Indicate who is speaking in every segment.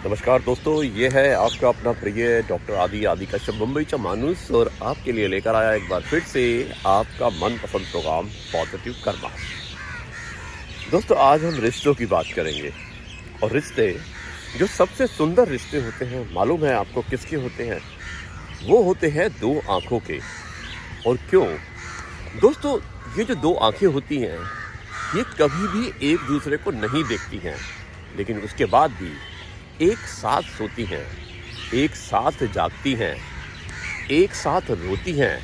Speaker 1: नमस्कार दोस्तों, ये है आपका अपना प्रिय डॉक्टर आदि कश्यप मुंबईचा माणूस और आपके लिए लेकर आया एक बार फिर से आपका मनपसंद प्रोग्राम पॉजिटिव कर्मा। दोस्तों, आज हम रिश्तों की बात करेंगे और रिश्ते जो सबसे सुंदर रिश्ते होते हैं, मालूम है आपको किसके होते हैं? वो होते हैं दो आंखों के। और क्यों? दोस्तों, ये जो दो आंखें होती हैं, ये कभी भी एक दूसरे को नहीं देखती हैं, लेकिन उसके बाद भी एक साथ सोती हैं, एक साथ जागती हैं, एक साथ रोती हैं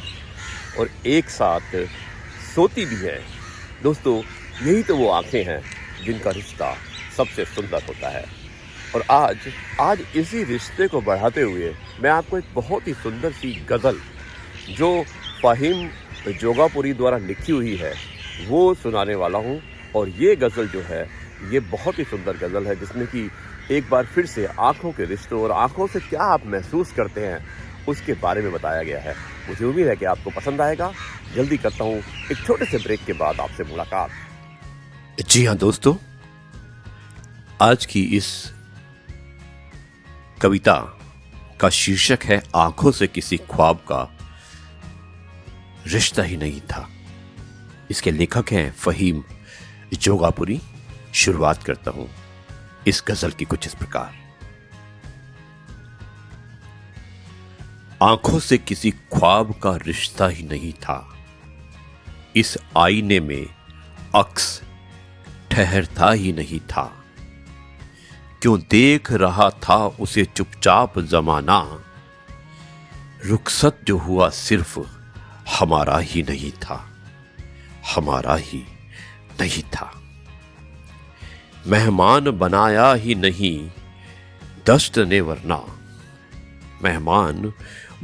Speaker 1: और एक साथ सोती भी हैं। दोस्तों, यही तो वो आंखें हैं जिनका रिश्ता सबसे सुंदर होता है। और आज इसी रिश्ते को बढ़ाते हुए मैं आपको एक बहुत ही सुंदर सी गज़ल जो फ़हीम जोगापुरी द्वारा लिखी हुई है वो सुनाने वाला हूँ। और ये गज़ल जो है, ये बहुत ही सुंदर गज़ल है जिसमें कि एक बार फिर से आँखों के रिश्तों और आँखों से क्या आप महसूस करते हैं उसके बारे में बताया गया है। मुझे उम्मीद है कि आपको पसंद आएगा। जल्दी करता हूँ एक छोटे से ब्रेक के बाद आपसे मुलाकात।
Speaker 2: जी हाँ दोस्तों, आज की इस कविता का शीर्षक है आंखों से किसी ख्वाब का रिश्ता ही नहीं था। इसके लेखक हैं फ़हीम जोगापुरी। शुरुआत करता हूं इस गजल की कुछ इस प्रकार। आंखों से किसी ख्वाब का रिश्ता ही नहीं था, इस आईने में अक्स ठहरता ही नहीं था। क्यों देख रहा था उसे चुपचाप जमाना, रुखसत जो हुआ सिर्फ हमारा ही नहीं था, हमारा ही नहीं था। मेहमान बनाया ही नहीं दस्त ने वरना, मेहमान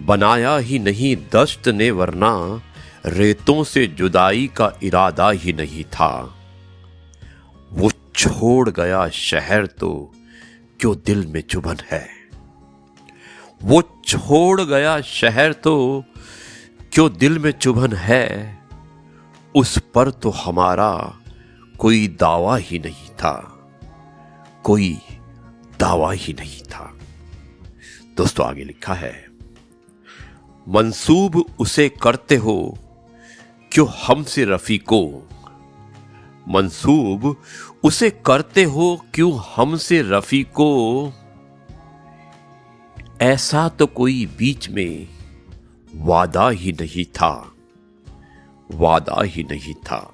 Speaker 2: बनाया ही नहीं दस्त ने वरना, रेतों से जुदाई का इरादा ही नहीं था। वो छोड़ गया शहर तो क्यों दिल में चुभन है, वो छोड़ गया शहर तो क्यों दिल में चुभन है, उस पर तो हमारा कोई दावा ही नहीं था, कोई दावा ही नहीं था। दोस्तों, आगे लिखा है, मंसूब उसे करते हो क्यों हमसे रफीको, मंसूब उसे करते हो क्यों हमसे रफीको, ऐसा तो कोई बीच में वादा ही नहीं था, वादा ही नहीं था।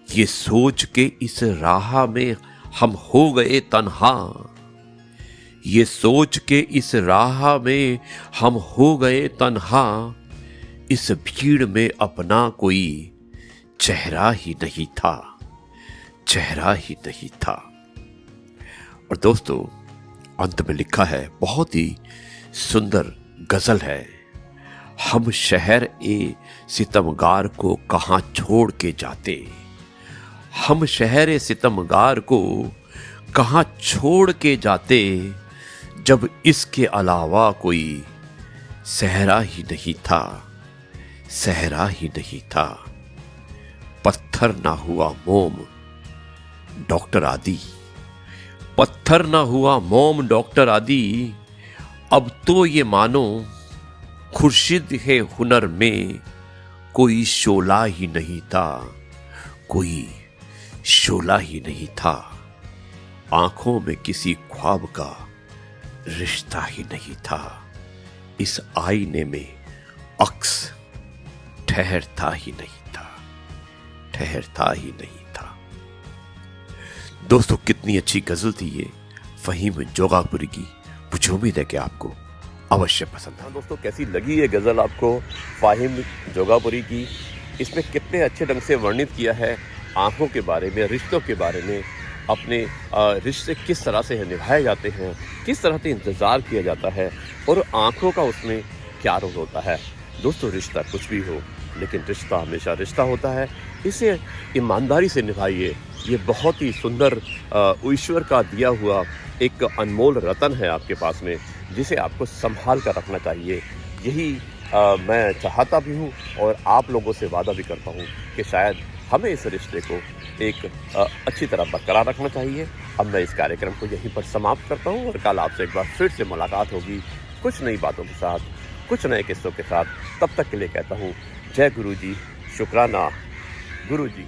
Speaker 2: ये सोच के इस राह में हम हो गए तन्हा, ये सोच के इस राह में हम हो गए तन्हा, इस भीड़ में अपना कोई चेहरा ही नहीं था, चेहरा ही नहीं था। और दोस्तों, अंत में लिखा है, बहुत ही सुंदर गजल है, हम शहर ए सितमगार को कहां छोड़ के जाते, हम शहर सितमगार को कहां छोड़ के जाते, जब इसके अलावा कोई सहरा ही नहीं था, सहरा ही नहीं था। पत्थर ना हुआ मोम डॉक्टर आदि, पत्थर ना हुआ मोम डॉक्टर आदि, अब तो ये मानो खुर्शीद है हुनर में कोई शोला ही नहीं था, कोई शोला ही नहीं था। आंखों में किसी ख्वाब का रिश्ता ही नहीं था, इस आईने में अक्स ठहरता ही नहीं था, ठहरता ही नहीं था। दोस्तों, कितनी अच्छी गजल थी ये फ़हीम जोगापुरी की। मुझे उम्मीद है कि आपको अवश्य पसंद है।
Speaker 1: दोस्तों, कैसी लगी ये गज़ल आपको फ़हीम जोगापुरी की? इसमें कितने अच्छे ढंग से वर्णित किया है आँखों के बारे में, रिश्तों के बारे में, अपने रिश्ते किस तरह से निभाए जाते हैं, किस तरह से इंतज़ार किया जाता है और आँखों का उसमें क्या रोल होता है। दोस्तों, रिश्ता कुछ भी हो, लेकिन रिश्ता हमेशा रिश्ता होता है। इसे ईमानदारी से निभाइए। ये बहुत ही सुंदर ईश्वर का दिया हुआ एक अनमोल रतन है आपके पास में, जिसे आपको संभाल कर रखना चाहिए। यही मैं चाहता भी हूँ और आप लोगों से वादा भी करता हूँ कि शायद हमें इस रिश्ते को एक अच्छी तरह बरकरार रखना चाहिए। अब मैं इस कार्यक्रम को यहीं पर समाप्त करता हूँ और कल आपसे एक बार फिर से मुलाकात होगी कुछ नई बातों के साथ, कुछ नए किस्सों के साथ। तब तक के लिए कहता हूँ जय गुरु जी, शुक्राना गुरु जी।